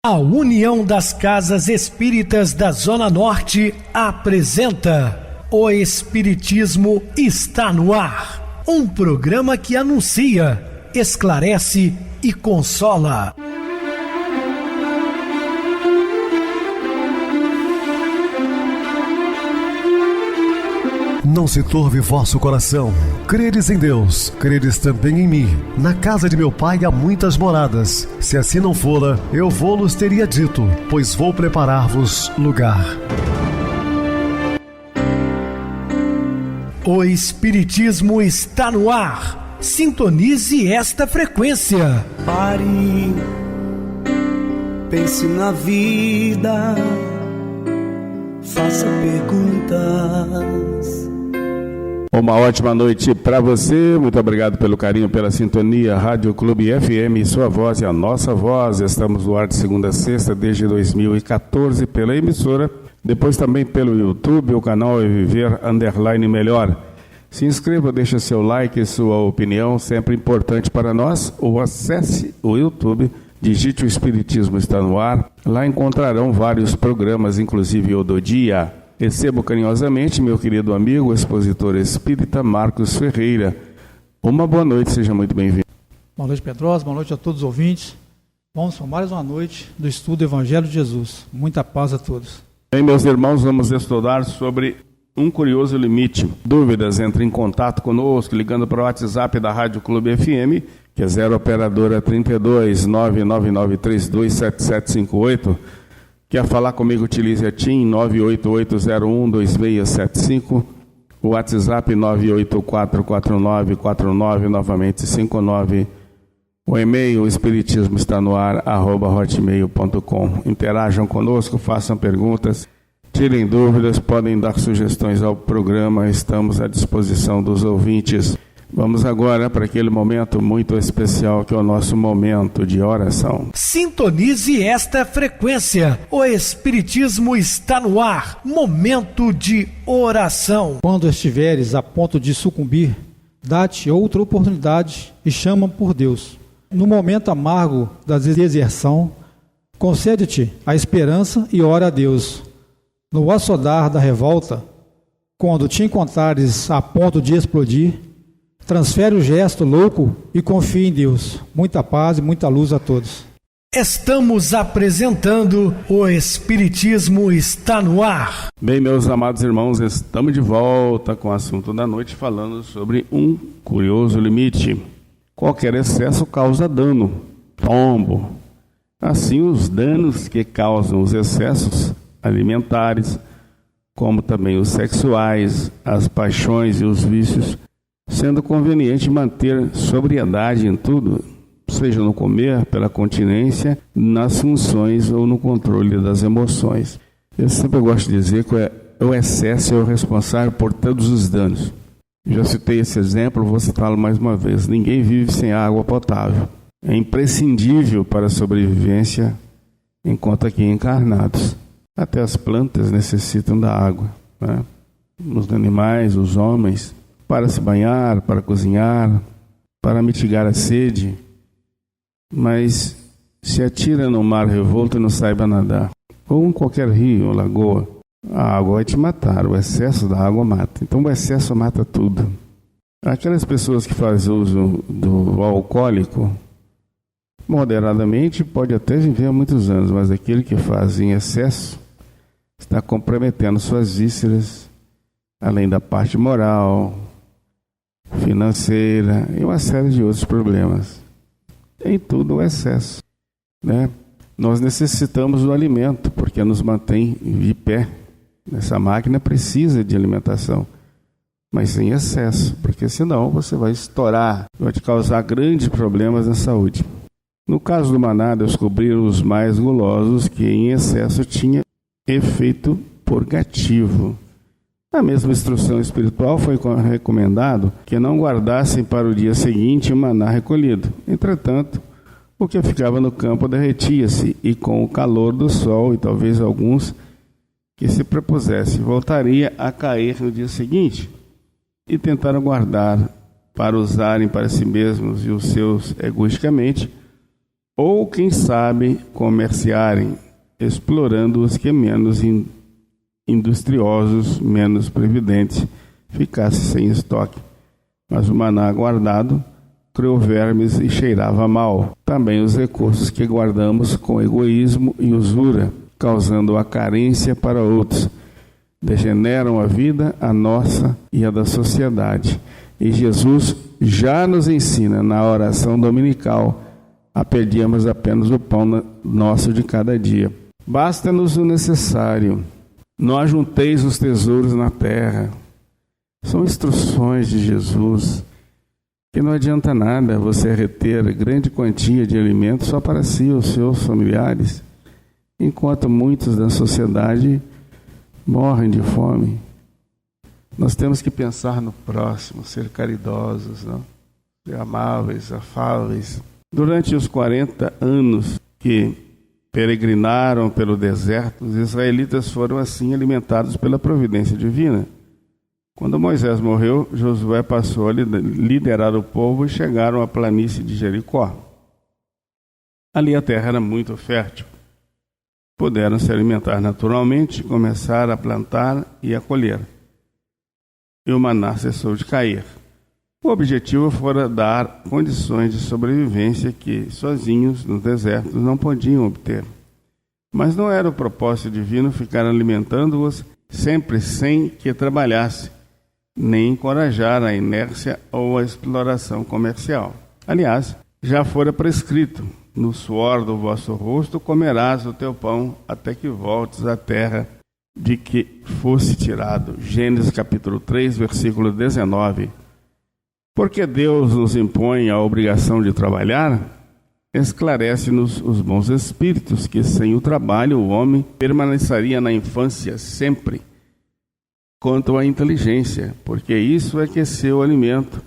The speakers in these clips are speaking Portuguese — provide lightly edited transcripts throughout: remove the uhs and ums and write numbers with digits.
A União das Casas Espíritas da Zona Norte apresenta O Espiritismo está no ar, um programa que anuncia, esclarece e consola. Não se turbe vosso coração. Credes em Deus, credes também em mim. Na casa de meu pai há muitas moradas. Se assim não fora, eu vou-los teria dito, pois vou preparar-vos lugar. O Espiritismo está no ar. Sintonize esta frequência. Pare, pense na vida, faça perguntas. Uma ótima noite para você, muito obrigado pelo carinho, pela sintonia. Rádio Clube FM, sua voz e a nossa voz. Estamos no ar de segunda a sexta desde 2014 pela emissora, depois também pelo YouTube, o canal é Viver _Melhor. Se inscreva, deixa seu like e sua opinião, sempre importante para nós, ou acesse o YouTube, digite o Espiritismo está no ar, lá encontrarão vários programas, inclusive o do dia. Recebo carinhosamente meu querido amigo, expositor espírita Marcos Ferreira. Uma boa noite, seja muito bem-vindo. Boa noite, Pedrosa, boa noite a todos os ouvintes. Vamos para mais uma noite do estudo do Evangelho de Jesus. Muita paz a todos. Bem, meus irmãos, vamos estudar sobre um curioso limite. Dúvidas, entre em contato conosco, ligando para o WhatsApp da Rádio Clube FM, que é 0 operadora 32 999327758. Quer falar comigo, utilize a TIM 988012675, o WhatsApp 9844949, novamente 59, o e-mail espiritismo está no ar, @hotmail.com. Interajam conosco, façam perguntas, tirem dúvidas, podem dar sugestões ao programa, estamos à disposição dos ouvintes. Vamos agora para aquele momento muito especial que é o nosso momento de oração. Sintonize esta frequência. O Espiritismo está no ar. Momento de oração. Quando estiveres a ponto de sucumbir, dá-te outra oportunidade e chama por Deus. No momento amargo da deserção, concede-te a esperança e ora a Deus. No açodar da revolta, quando te encontrares a ponto de explodir, transfere o gesto louco e confia em Deus. Muita paz e muita luz a todos. Estamos apresentando O Espiritismo está no ar. Bem, meus amados irmãos, estamos de volta com o assunto da noite, falando sobre um curioso limite. Qualquer excesso causa dano, tombo. Assim, os danos que causam os excessos alimentares, como também os sexuais, as paixões e os vícios, sendo conveniente manter sobriedade em tudo, seja no comer, pela continência, nas funções ou no controle das emoções. Eu sempre gosto de dizer que o excesso é o responsável por todos os danos. Já citei esse exemplo, vou citá-lo mais uma vez. Ninguém vive sem água potável. É imprescindível para a sobrevivência enquanto aqui encarnados. Até as plantas necessitam da água, né? Os animais, os homens, para se banhar, para cozinhar, para mitigar a sede, mas se atira no mar revolto e não saiba nadar, ou em qualquer rio ou lagoa, a água vai te matar, o excesso da água mata. Então o excesso mata tudo. Aquelas pessoas que fazem uso do alcoólico, moderadamente, pode até viver há muitos anos, mas aquele que faz em excesso está comprometendo suas vísceras, além da parte moral, financeira e uma série de outros problemas. Em tudo o excesso, né? Nós necessitamos do alimento porque nos mantém de pé. Essa máquina precisa de alimentação, mas sem excesso, porque senão você vai estourar, vai te causar grandes problemas na saúde. No caso do maná, descobriram os mais gulosos que em excesso tinha efeito purgativo. Na mesma instrução espiritual foi recomendado que não guardassem para o dia seguinte o maná recolhido. Entretanto, o que ficava no campo derretia-se e com o calor do sol, e talvez alguns que se propusessem, voltaria a cair no dia seguinte. E tentaram guardar para usarem para si mesmos e os seus egoisticamente, ou, quem sabe, comerciarem, explorando os que menos industriosos, menos previdentes, ficasse sem estoque. Mas o maná guardado criou vermes e cheirava mal. Também os recursos que guardamos com egoísmo e usura, causando a carência para outros, degeneram a vida, a nossa e a da sociedade. E Jesus já nos ensina na oração dominical a pedirmos apenas o pão nosso de cada dia. Basta-nos o necessário. Não ajunteis os tesouros na terra. São instruções de Jesus, que não adianta nada você reter grande quantia de alimento só para si ou seus familiares, enquanto muitos da sociedade morrem de fome. Nós temos que pensar no próximo, ser caridosos, não? Ser amáveis, afáveis. Durante os 40 anos que peregrinaram pelo deserto, os israelitas foram assim alimentados pela providência divina. Quando Moisés morreu, Josué passou a liderar o povo e chegaram à planície de Jericó. Ali a terra era muito fértil. Puderam se alimentar naturalmente, começar a plantar e a colher. E o maná cessou de cair. O objetivo fora dar condições de sobrevivência que, sozinhos, no deserto, não podiam obter. Mas não era o propósito divino ficar alimentando-os sempre sem que trabalhasse, nem encorajar a inércia ou a exploração comercial. Aliás, já fora prescrito: no suor do vosso rosto comerás o teu pão, até que voltes à terra de que fosse tirado. Gênesis capítulo 3, versículo 19. Porque Deus nos impõe a obrigação de trabalhar, esclarece-nos os bons espíritos que sem o trabalho o homem permaneceria na infância sempre. Quanto à inteligência, porque isso é que seu alimento,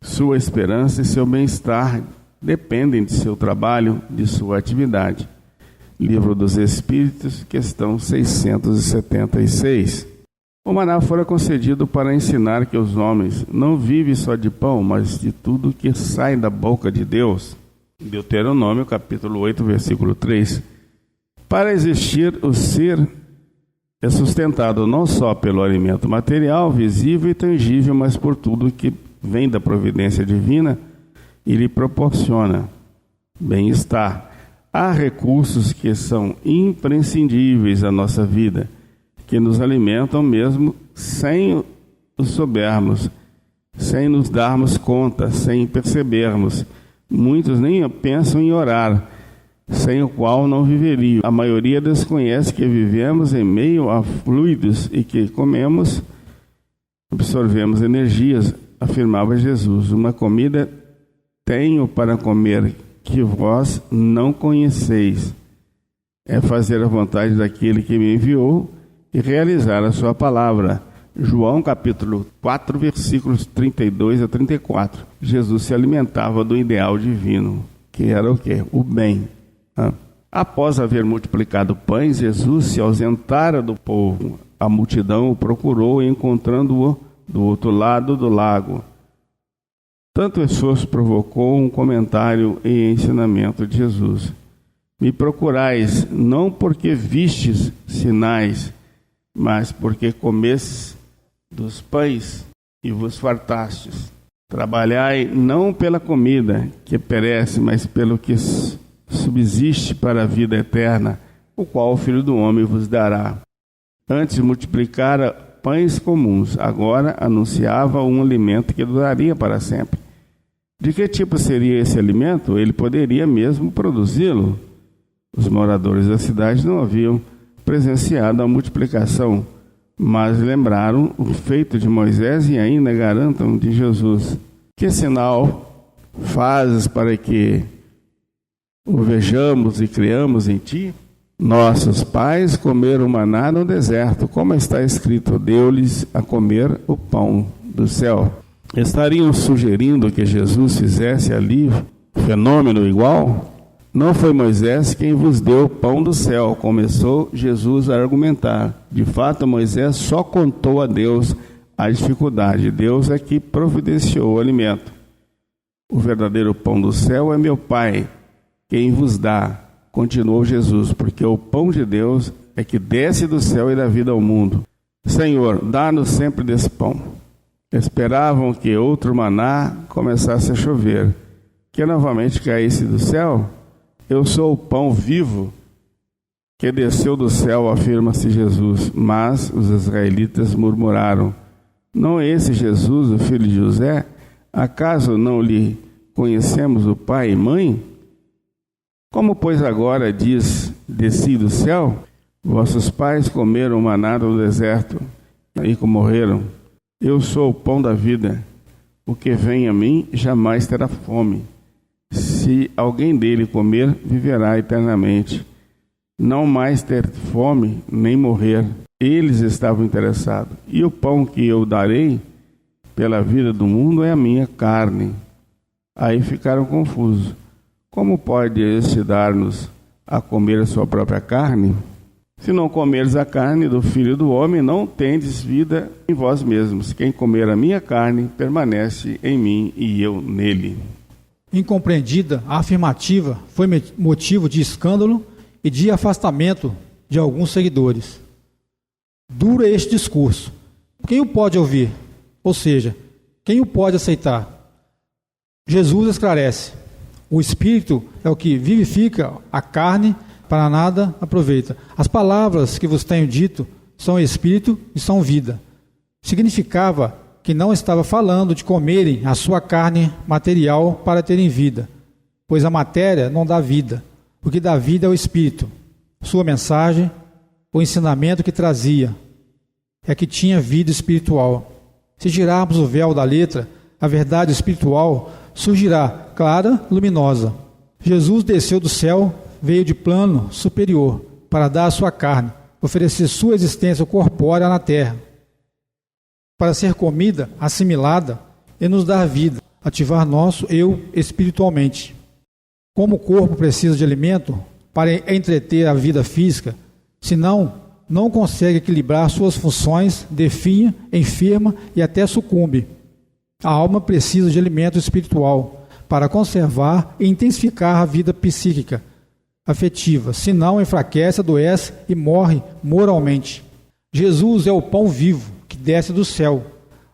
sua esperança e seu bem-estar dependem de seu trabalho, de sua atividade. Livro dos Espíritos, questão 676. O maná fora concedido para ensinar que os homens não vivem só de pão, mas de tudo que sai da boca de Deus. Deuteronômio, capítulo 8, versículo 3. Para existir, o ser é sustentado não só pelo alimento material, visível e tangível, mas por tudo que vem da providência divina e lhe proporciona bem-estar. Há recursos que são imprescindíveis à nossa vida, que nos alimentam mesmo sem os soubermos, sem nos darmos conta, sem percebermos. Muitos nem pensam em orar, sem o qual não viveriam. A maioria desconhece que vivemos em meio a fluidos e que comemos, absorvemos energias, afirmava Jesus. Uma comida tenho para comer que vós não conheceis. É fazer a vontade daquele que me enviou e realizar a sua palavra. João capítulo 4, versículos 32 a 34. Jesus se alimentava do ideal divino, que era o quê? O bem. Após haver multiplicado pães, Jesus se ausentara do povo. A multidão o procurou, encontrando-o do outro lado do lago. Tanto esforço provocou um comentário e ensinamento de Jesus. Me procurais, não porque vistes sinais, mas porque comestes dos pães e vos fartastes. Trabalhai não pela comida que perece, mas pelo que subsiste para a vida eterna, o qual o Filho do Homem vos dará. Antes multiplicara pães comuns, agora anunciava um alimento que duraria para sempre. De que tipo seria esse alimento? Ele poderia mesmo produzi-lo. Os moradores da cidade não haviam presenciado a multiplicação, mas lembraram o feito de Moisés e ainda garantam de Jesus. Que sinal fazes para que o vejamos e criamos em ti? Nossos pais comeram maná no deserto, como está escrito, deu-lhes a comer o pão do céu. Estariam sugerindo que Jesus fizesse ali fenômeno igual? Não foi Moisés quem vos deu o pão do céu, começou Jesus a argumentar. De fato, Moisés só contou a Deus a dificuldade. Deus é que providenciou o alimento. O verdadeiro pão do céu é meu Pai, quem vos dá, continuou Jesus, porque o pão de Deus é que desce do céu e dá vida ao mundo. Senhor, dá-nos sempre desse pão. Esperavam que outro maná começasse a chover, que novamente caísse do céu. Eu sou o pão vivo que desceu do céu, afirma-se Jesus. Mas os israelitas murmuraram: não é esse Jesus, o filho de José? Acaso não lhe conhecemos o pai e mãe? Como, pois, agora diz: desci do céu? Vossos pais comeram maná no deserto e morreram. Eu sou o pão da vida. O que vem a mim jamais terá fome. Se alguém dele comer, viverá eternamente. Não mais ter fome, nem morrer. Eles estavam interessados. E o pão que eu darei pela vida do mundo é a minha carne. Aí ficaram confusos. Como pode este dar-nos a comer a sua própria carne? Se não comeres a carne do Filho do Homem, não tendes vida em vós mesmos. Quem comer a minha carne, permanece em mim e eu nele. Incompreendida, a afirmativa foi motivo de escândalo e de afastamento de alguns seguidores. Duro é este discurso. Quem o pode ouvir? Ou seja, quem o pode aceitar? Jesus esclarece: o Espírito é o que vivifica, a carne para nada aproveita. As palavras que vos tenho dito são Espírito e são vida. Significava que não estava falando de comerem a sua carne material para terem vida, pois a matéria não dá vida. O que dá vida é o Espírito. Sua mensagem, o ensinamento que trazia, é que tinha vida espiritual. Se tirarmos o véu da letra, a verdade espiritual surgirá clara, luminosa. Jesus desceu do céu, veio de plano superior para dar a sua carne, oferecer sua existência corpórea na terra, para ser comida, assimilada e nos dar vida, ativar nosso eu espiritualmente. Como o corpo precisa de alimento para entreter a vida física, senão não consegue equilibrar suas funções, definha, enferma e até sucumbe. A alma precisa de alimento espiritual para conservar e intensificar a vida psíquica, afetiva, senão enfraquece, adoece e morre moralmente. Jesus é o pão vivo que desce do céu,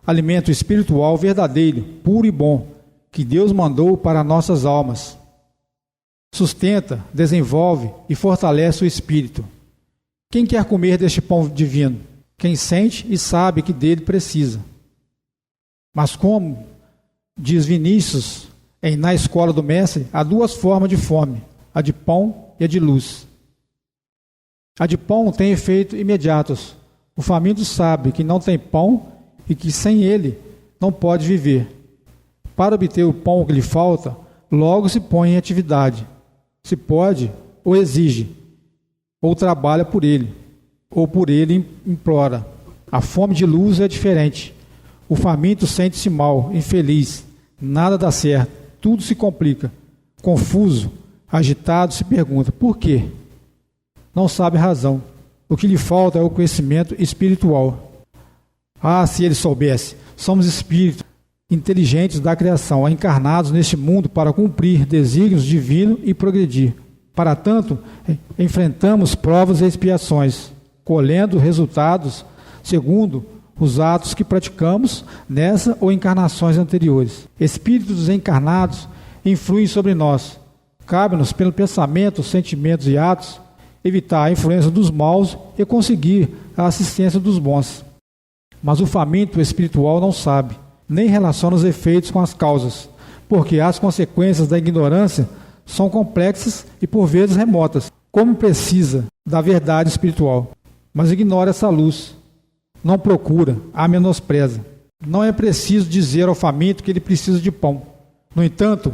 alimento espiritual verdadeiro, puro e bom, que Deus mandou para nossas almas. Sustenta, desenvolve e fortalece o espírito. Quem quer comer deste pão divino? Quem sente e sabe que dele precisa. Mas como diz Vinícius, na escola do mestre, há duas formas de fome, a de pão e a de luz. A de pão tem efeitos imediatos. O faminto sabe que não tem pão e que sem ele não pode viver. Para obter o pão que lhe falta, logo se põe em atividade. Se pode, ou exige, ou trabalha por ele, ou por ele implora. A fome de luz é diferente. O faminto sente-se mal, infeliz, nada dá certo, tudo se complica. Confuso, agitado, se pergunta: por quê? Não sabe a razão. O que lhe falta é o conhecimento espiritual. Ah, se ele soubesse! Somos espíritos inteligentes da criação, encarnados neste mundo para cumprir desígnios divinos e progredir. Para tanto, enfrentamos provas e expiações, colhendo resultados segundo os atos que praticamos nessa ou encarnações anteriores. Espíritos desencarnados influem sobre nós. Cabe-nos, pelo pensamento, sentimentos e atos, evitar a influência dos maus e conseguir a assistência dos bons. Mas o faminto espiritual não sabe, nem relaciona os efeitos com as causas, porque as consequências da ignorância são complexas e por vezes remotas, como precisa da verdade espiritual. Mas ignora essa luz, não procura, a menospreza. Não é preciso dizer ao faminto que ele precisa de pão. No entanto,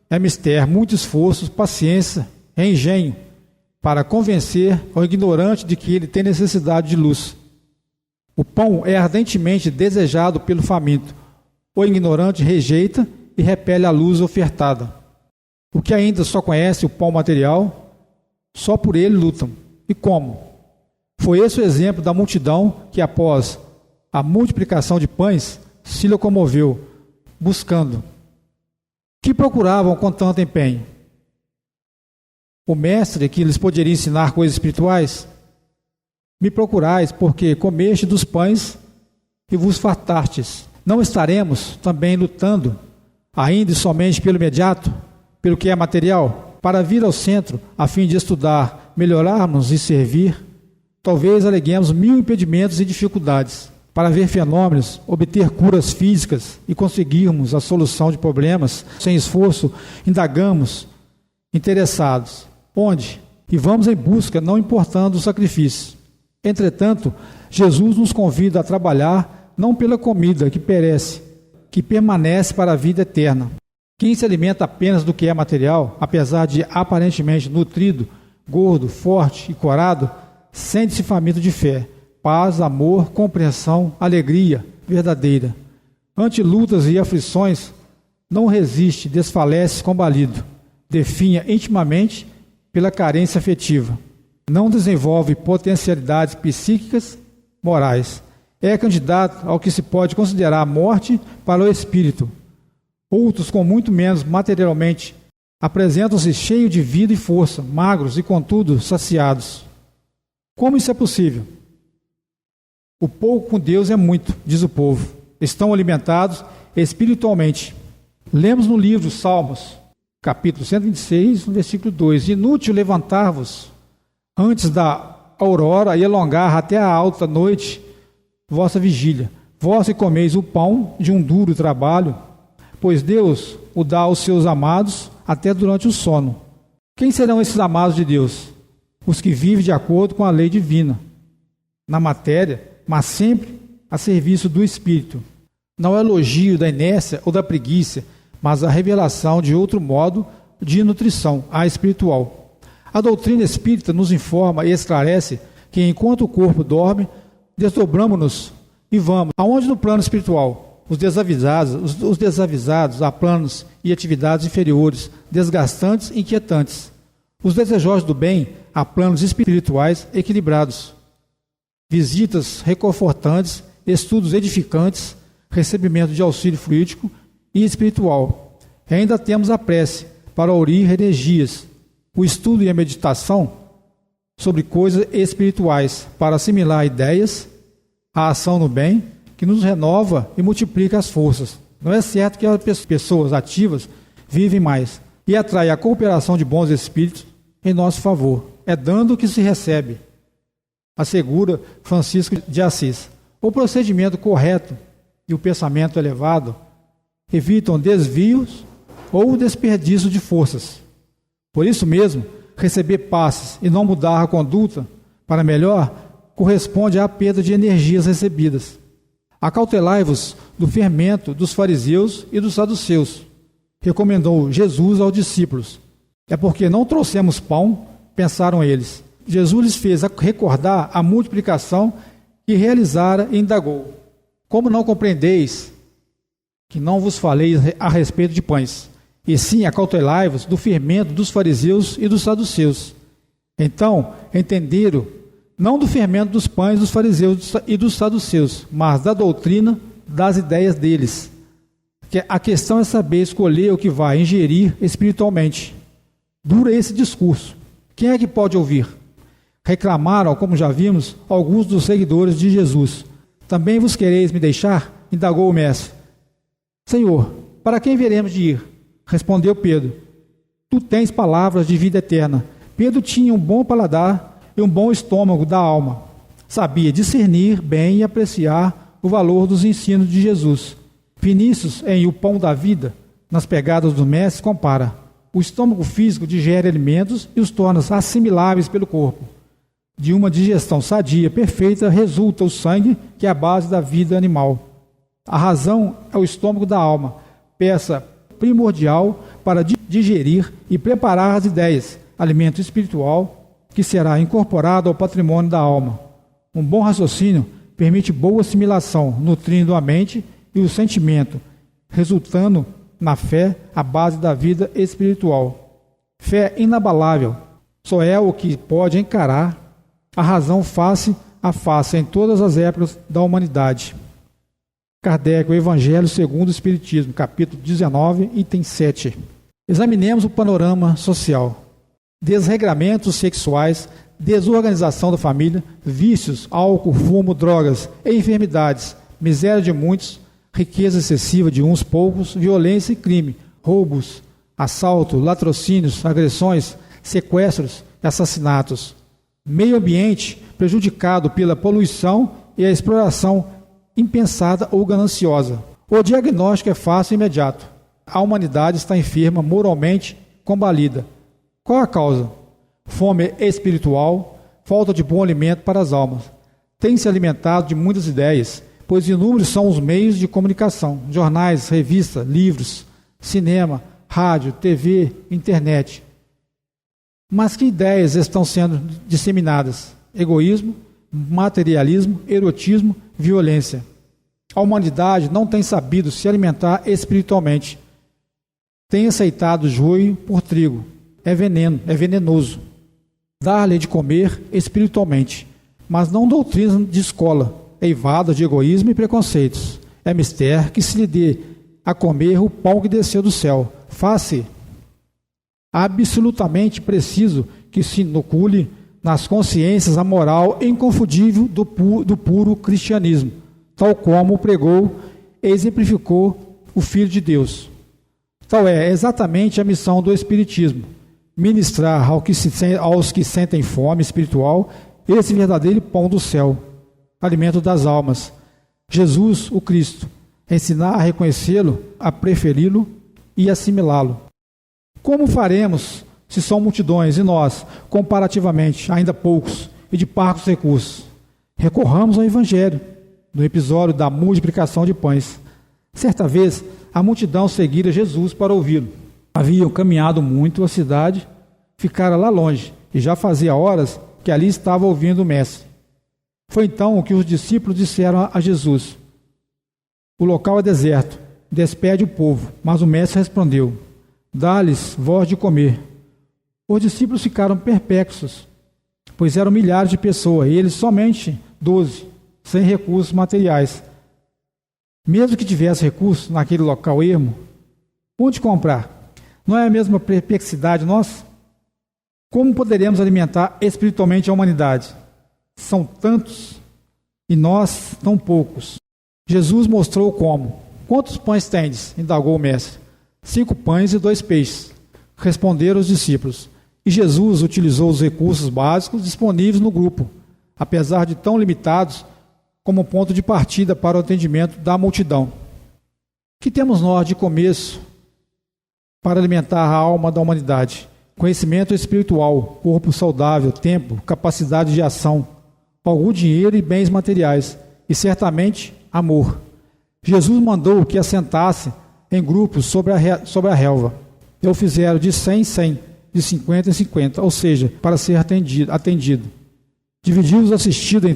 é mister muito esforço, paciência e engenho para convencer ao ignorante de que ele tem necessidade de luz. O pão é ardentemente desejado pelo faminto. O ignorante rejeita e repele a luz ofertada. O que ainda só conhece o pão material, só por ele lutam. E como? Foi esse o exemplo da multidão que, após a multiplicação de pães, se locomoveu, buscando. Que procuravam com tanto empenho? o mestre que lhes poderia ensinar coisas espirituais? Me procurais, porque comeste dos pães e vos fartastes. Não estaremos também lutando, ainda e somente pelo imediato, pelo que é material, para vir ao centro, a fim de estudar, melhorar-nos e servir? Talvez aleguemos 1000 impedimentos e dificuldades para ver fenômenos, obter curas físicas e conseguirmos a solução de problemas. Sem esforço, indagamos, interessados. Onde? E vamos em busca, não importando o sacrifício. Entretanto, Jesus nos convida a trabalhar não pela comida que perece, que permanece para a vida eterna. Quem se alimenta apenas do que é material, apesar de aparentemente nutrido, gordo, forte e corado, sente-se faminto de fé, paz, amor, compreensão, alegria verdadeira. Ante lutas e aflições, não resiste, desfalece combalido, definha intimamente pela carência afetiva. Não desenvolve potencialidades psíquicas, morais. É candidato ao que se pode considerar a morte para o espírito. Outros, com muito menos materialmente, apresentam-se cheios de vida e força, magros e, contudo, saciados. Como isso é possível? O pouco com Deus é muito, diz o povo. Estão alimentados espiritualmente. Lemos no livro Salmos, capítulo 126, no versículo 2. Inútil levantar-vos antes da aurora e alongar até a alta noite vossa vigília. Vós que comeis o pão de um duro trabalho, pois Deus o dá aos seus amados até durante o sono. Quem serão esses amados de Deus? Os que vivem de acordo com a lei divina, na matéria, mas sempre a serviço do Espírito. Não é elogio da inércia ou da preguiça, mas a revelação de outro modo de nutrição, a espiritual. A doutrina espírita nos informa e esclarece que enquanto o corpo dorme, desdobramos-nos e vamos. Aonde no plano espiritual? Os desavisados a planos e atividades inferiores, desgastantes e inquietantes. Os desejosos do bem a planos espirituais equilibrados. Visitas reconfortantes, estudos edificantes, recebimento de auxílio fluídico e espiritual. E ainda temos a prece para aurir energias, o estudo e a meditação sobre coisas espirituais para assimilar ideias, a ação no bem, que nos renova e multiplica as forças. Não é certo que as pessoas ativas vivem mais e atrai a cooperação de bons espíritos em nosso favor. É dando que se recebe, assegura Francisco de Assis. O procedimento correto e o pensamento elevado evitam desvios ou desperdício de forças. Por isso mesmo, receber passes e não mudar a conduta para melhor corresponde à perda de energias recebidas. Acautelai-vos do fermento dos fariseus e dos saduceus, recomendou Jesus aos discípulos. É porque não trouxemos pão, pensaram eles. Jesus lhes fez recordar a multiplicação que realizara e indagou. Como não compreendeis que não vos falei a respeito de pães, e sim acautelai-vos do fermento dos fariseus e dos saduceus? Então entenderam, não do fermento dos pães dos fariseus e dos saduceus, mas da doutrina das ideias deles. A questão é saber escolher o que vai ingerir espiritualmente. Dura esse discurso. Quem é que pode ouvir? Reclamaram, como já vimos, alguns dos seguidores de Jesus. Também vos quereis me deixar? Indagou o mestre. Senhor, para quem veremos de ir? Respondeu Pedro. Tu tens palavras de vida eterna. Pedro tinha um bom paladar e um bom estômago da alma. Sabia discernir bem e apreciar o valor dos ensinos de Jesus. Vinícius, em O Pão da Vida, nas pegadas do mestre, compara. O estômago físico digere alimentos e os torna assimiláveis pelo corpo. De uma digestão sadia, perfeita, resulta o sangue, que é a base da vida animal. A razão é o estômago da alma, peça primordial para digerir e preparar as ideias, alimento espiritual, que será incorporado ao patrimônio da alma. Um bom raciocínio permite boa assimilação, nutrindo a mente e o sentimento, resultando na fé, a base da vida espiritual. Fé inabalável, só é o que pode encarar a razão face a face em todas as épocas da humanidade. Kardec, o Evangelho segundo o Espiritismo, capítulo 19, item 7. Examinemos o panorama social. desregramentos sexuais, desorganização da família, vícios, álcool, fumo, drogas, enfermidades, miséria de muitos, riqueza excessiva de uns poucos, violência e crime, roubos, assalto, latrocínios, agressões, sequestros e assassinatos. Meio ambiente prejudicado pela poluição e a exploração impensada ou gananciosa. O diagnóstico é fácil e imediato. A humanidade está enferma, moralmente combalida. Qual a causa? Fome espiritual, falta de bom alimento para as almas. Tem se alimentado de muitas ideias, pois inúmeros são os meios de comunicação, jornais, revistas, livros, cinema, rádio, TV, internet. Mas que ideias estão sendo disseminadas? Egoísmo, materialismo, erotismo, violência. A humanidade não tem sabido se alimentar espiritualmente. Tem aceitado joio por trigo. É veneno, é venenoso. Dar-lhe de comer espiritualmente, mas não doutrina de escola, eivada de egoísmo e preconceitos. É mister que se lhe dê a comer o pão que desceu do céu. Faz-se absolutamente preciso que se inocule nas consciências a moral inconfundível do puro cristianismo, tal como pregou e exemplificou o Filho de Deus. Tal é exatamente a missão do Espiritismo: ministrar aos que sentem fome espiritual esse verdadeiro pão do céu, alimento das almas, Jesus, o Cristo, ensinar a reconhecê-lo, a preferi-lo e assimilá-lo. Como faremos se são multidões e nós, comparativamente, ainda poucos e de parcos recursos? Recorramos ao Evangelho, no episódio da multiplicação de pães. Certa vez, a multidão seguira Jesus para ouvi-lo. Haviam caminhado muito a cidade, ficara lá longe, e já fazia horas que ali estava ouvindo o Mestre. Foi então que os discípulos disseram a Jesus: o local é deserto, despede o povo. Mas o Mestre respondeu: dá-lhes voz de comer. Os discípulos ficaram perplexos, pois eram milhares de pessoas, e eles somente 12, sem recursos materiais. Mesmo que tivesse recursos naquele local ermo, onde comprar? Não é a mesma perplexidade nossa? Como poderemos alimentar espiritualmente a humanidade? São tantos e nós tão poucos. Jesus mostrou como. Quantos pães tendes? Indagou o mestre. 5 pães e 2 peixes, responderam os discípulos. E Jesus utilizou os recursos básicos disponíveis no grupo, apesar de tão limitados, como ponto de partida para o atendimento da multidão. Que temos nós de começo para alimentar a alma da humanidade? Conhecimento espiritual, corpo saudável, tempo, capacidade de ação, algum dinheiro e bens materiais, e certamente amor. Jesus mandou que assentasse em grupos sobre a relva. E o fizeram de 100 em 100, de 50 em 50, ou seja, para ser atendido. Dividiu os assistidos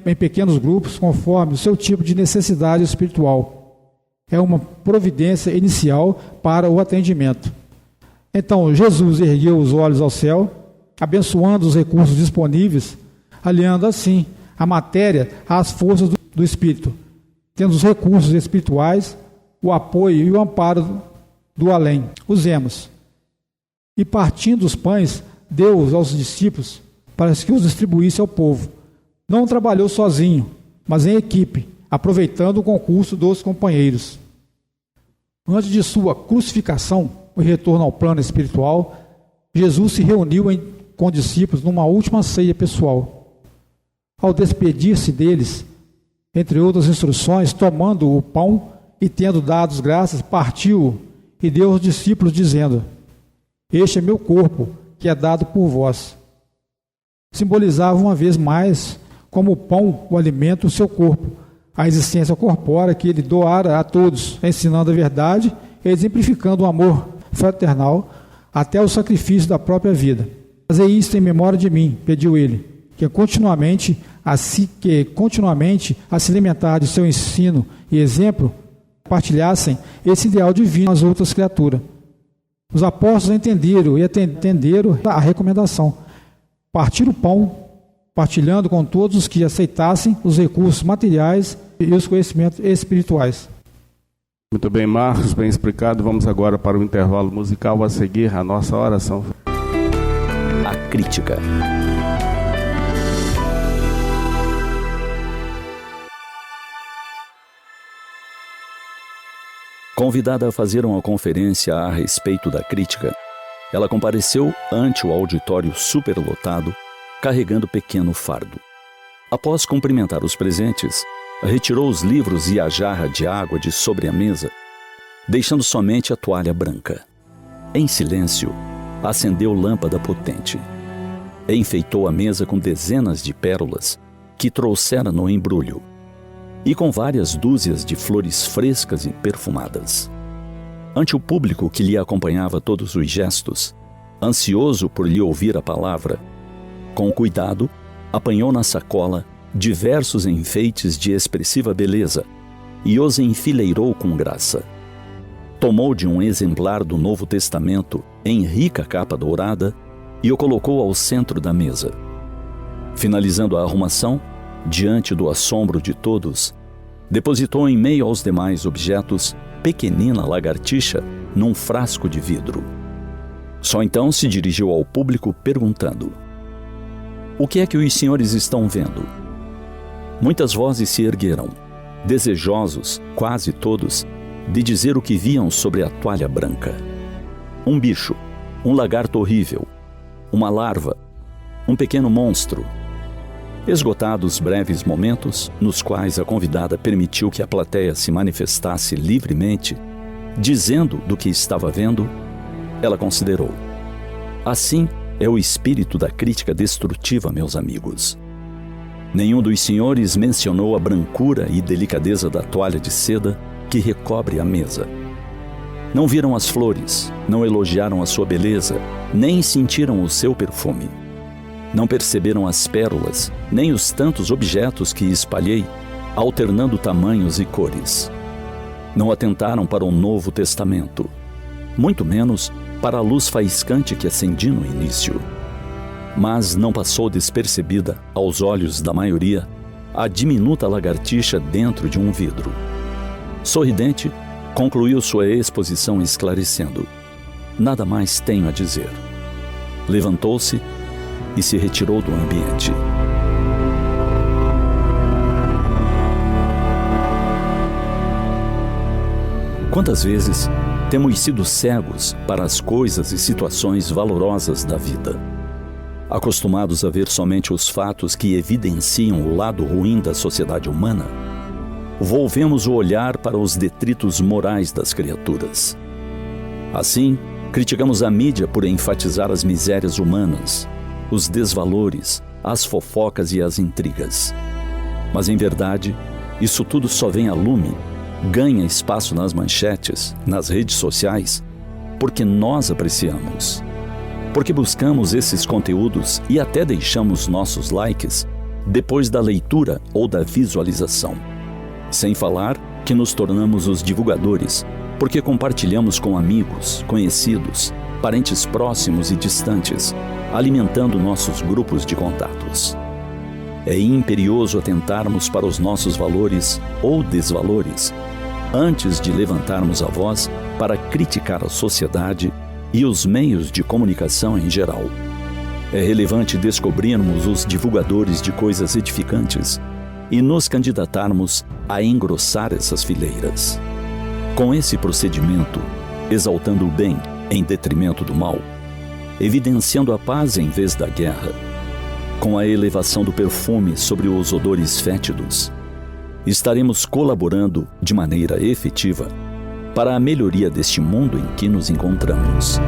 em pequenos grupos, conforme o seu tipo de necessidade espiritual. É uma providência inicial para o atendimento. Então, Jesus ergueu os olhos ao céu, abençoando os recursos disponíveis, aliando assim a matéria às forças do Espírito, tendo os recursos espirituais, o apoio e o amparo do além. Usemos. E partindo os pães, deu-os aos discípulos para que os distribuísse ao povo. Não trabalhou sozinho, mas em equipe, aproveitando o concurso dos companheiros. Antes de sua crucificação, o retorno ao plano espiritual, Jesus se reuniu com discípulos numa última ceia pessoal. Ao despedir-se deles, entre outras instruções, tomando o pão e tendo dado graças, partiu e deu aos discípulos, dizendo: este é meu corpo, que é dado por vós. Simbolizava uma vez mais, como o pão, o alimento, o seu corpo, a existência corpórea que ele doara a todos, ensinando a verdade e exemplificando o amor fraternal até o sacrifício da própria vida. Fazei isto em memória de mim, pediu ele, que continuamente a se alimentar de seu ensino e exemplo, partilhassem esse ideal divino às outras criaturas. Os apóstolos entenderam a recomendação. Partir o pão, partilhando com todos os que aceitassem os recursos materiais e os conhecimentos espirituais. Muito bem, Marcos, bem explicado. Vamos agora para o intervalo musical, a seguir a nossa oração. a crítica. Convidada a fazer uma conferência a respeito da crítica, ela compareceu ante o auditório superlotado, carregando pequeno fardo. Após cumprimentar os presentes, retirou os livros e a jarra de água de sobre a mesa, deixando somente a toalha branca. Em silêncio, acendeu lâmpada potente. Enfeitou a mesa com dezenas de pérolas que trouxera no embrulho, e com várias dúzias de flores frescas e perfumadas. Ante o público que lhe acompanhava todos os gestos, ansioso por lhe ouvir a palavra, com cuidado, apanhou na sacola diversos enfeites de expressiva beleza e os enfileirou com graça. Tomou de um exemplar do Novo Testamento em rica capa dourada e o colocou ao centro da mesa. Finalizando a arrumação, diante do assombro de todos, depositou em meio aos demais objetos pequenina lagartixa num frasco de vidro. Só então se dirigiu ao público perguntando: "O que é que os senhores estão vendo?" Muitas vozes se ergueram, desejosos, quase todos, de dizer o que viam sobre a toalha branca. Um bicho, um lagarto horrível, uma larva, um pequeno monstro. Esgotados breves momentos, nos quais a convidada permitiu que a plateia se manifestasse livremente, dizendo do que estava vendo, ela considerou: assim é o espírito da crítica destrutiva, meus amigos. Nenhum dos senhores mencionou a brancura e delicadeza da toalha de seda que recobre a mesa. Não viram as flores, não elogiaram a sua beleza, nem sentiram o seu perfume. Não perceberam as pérolas, nem os tantos objetos que espalhei, alternando tamanhos e cores. Não atentaram para o Novo Testamento, muito menos para a luz faiscante que acendi no início. Mas não passou despercebida, aos olhos da maioria, a diminuta lagartixa dentro de um vidro. Sorridente, concluiu sua exposição esclarecendo: nada mais tenho a dizer. Levantou-se e se retirou do ambiente. Quantas vezes temos sido cegos para as coisas e situações valorosas da vida? Acostumados a ver somente os fatos que evidenciam o lado ruim da sociedade humana, volvemos o olhar para os detritos morais das criaturas. Assim, criticamos a mídia por enfatizar as misérias humanas, os desvalores, as fofocas e as intrigas. Mas, em verdade, isso tudo só vem a lume, ganha espaço nas manchetes, nas redes sociais, porque nós apreciamos. Porque buscamos esses conteúdos e até deixamos nossos likes depois da leitura ou da visualização. Sem falar que nos tornamos os divulgadores, porque compartilhamos com amigos, conhecidos, parentes próximos e distantes, alimentando nossos grupos de contatos. É imperioso atentarmos para os nossos valores ou desvalores, antes de levantarmos a voz para criticar a sociedade e os meios de comunicação em geral. É relevante descobrirmos os divulgadores de coisas edificantes e nos candidatarmos a engrossar essas fileiras. Com esse procedimento, exaltando o bem em detrimento do mal, evidenciando a paz em vez da guerra, com a elevação do perfume sobre os odores fétidos, estaremos colaborando de maneira efetiva para a melhoria deste mundo em que nos encontramos.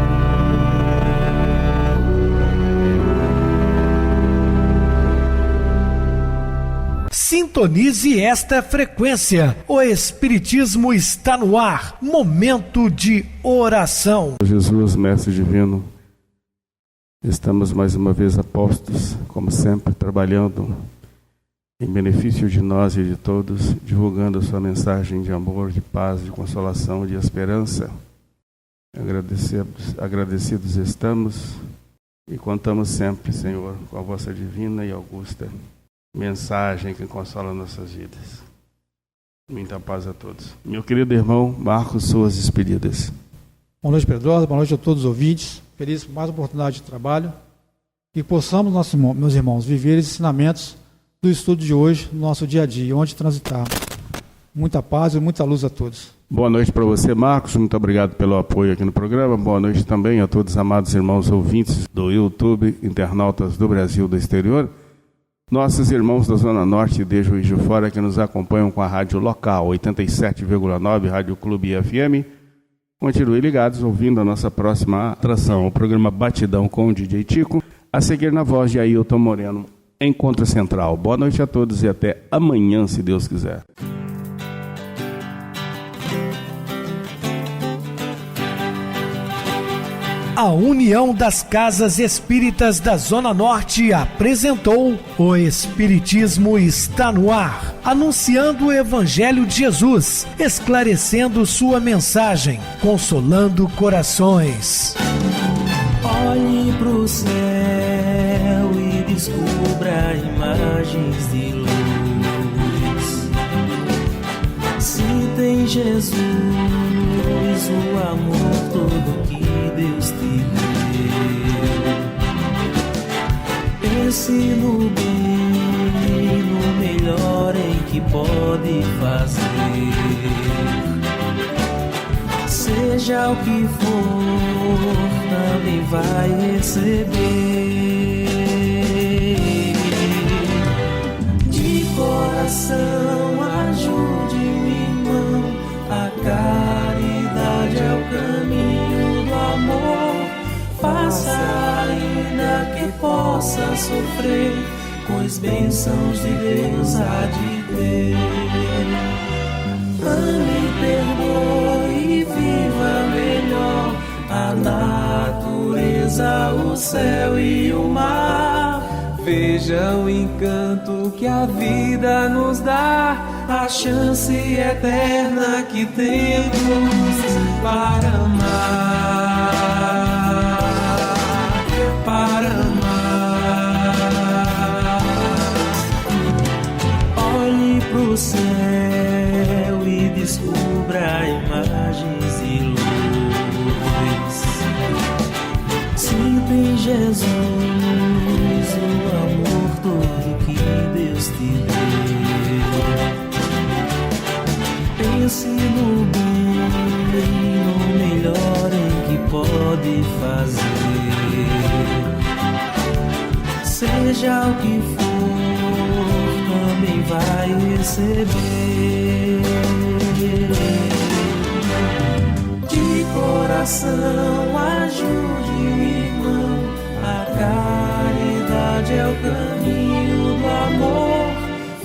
Sintonize esta frequência. O Espiritismo está no ar. Momento de oração. Jesus, Mestre Divino, estamos mais uma vez apostos, como sempre, trabalhando em benefício de nós e de todos, divulgando a sua mensagem de amor, de paz, de consolação, de esperança. Agradecidos estamos e contamos sempre, Senhor, com a vossa divina e augusta mensagem que consola nossas vidas. Muita paz a todos. Meu querido irmão Marcos, suas despedidas. Boa noite, Pedrosa. Boa noite a todos os ouvintes. Feliz por mais uma oportunidade de trabalho. que possamos, meus irmãos, viver os ensinamentos do estudo de hoje no nosso dia a dia, onde transitar. Muita paz e muita luz a todos. Boa noite para você, Marcos. Muito obrigado pelo apoio aqui no programa. Boa noite também a todos os amados irmãos ouvintes do YouTube, internautas do Brasil e do exterior. Nossos irmãos da Zona Norte e de Juiz de Fora que nos acompanham com a rádio local, 87,9 Rádio Clube FM. Continuem ligados ouvindo a nossa próxima atração, o programa Batidão com o DJ Tico, a seguir na voz de Ailton Moreno, Encontro Central. Boa noite a todos e até amanhã, se Deus quiser. A União das Casas Espíritas da Zona Norte apresentou O Espiritismo está no ar, anunciando o Evangelho de Jesus, esclarecendo sua mensagem, consolando corações. Olhe pro céu e descubra imagens de luz. Se tem Jesus, o amor todo que Deus te deu. Pense no bem, no melhor em que pode fazer. Seja o que for, também vai receber. De coração, ajude-me, irmão, a caridade é o caminho do amor. Faça ainda que possa sofrer, pois bênçãos de Deus há de ter. Ame, perdoe e viva melhor a natureza, o céu e o mar. Veja o encanto que a vida nos dá, a chance eterna que temos para amar, para amar. Olhe pro céu e descubra imagens de luz. Sinta em Jesus o amor todo que Deus te deu. Pense no bem, no melhor em que pode fazer. Seja o que for, também vai receber. De coração, ajude o irmão, a caridade é o caminho do amor.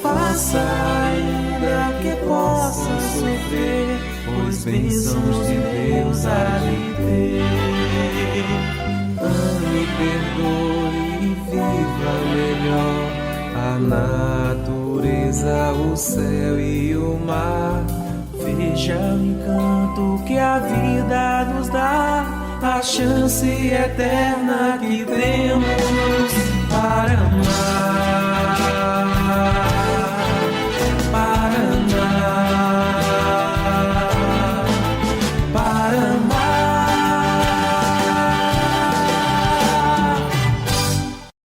Faça ainda que possa sofrer, pois bênçãos de Deus há de ter. Ame, perdoe e viva melhor a natureza, o céu e o mar. Veja o encanto que a vida nos dá, a chance eterna que temos para amar.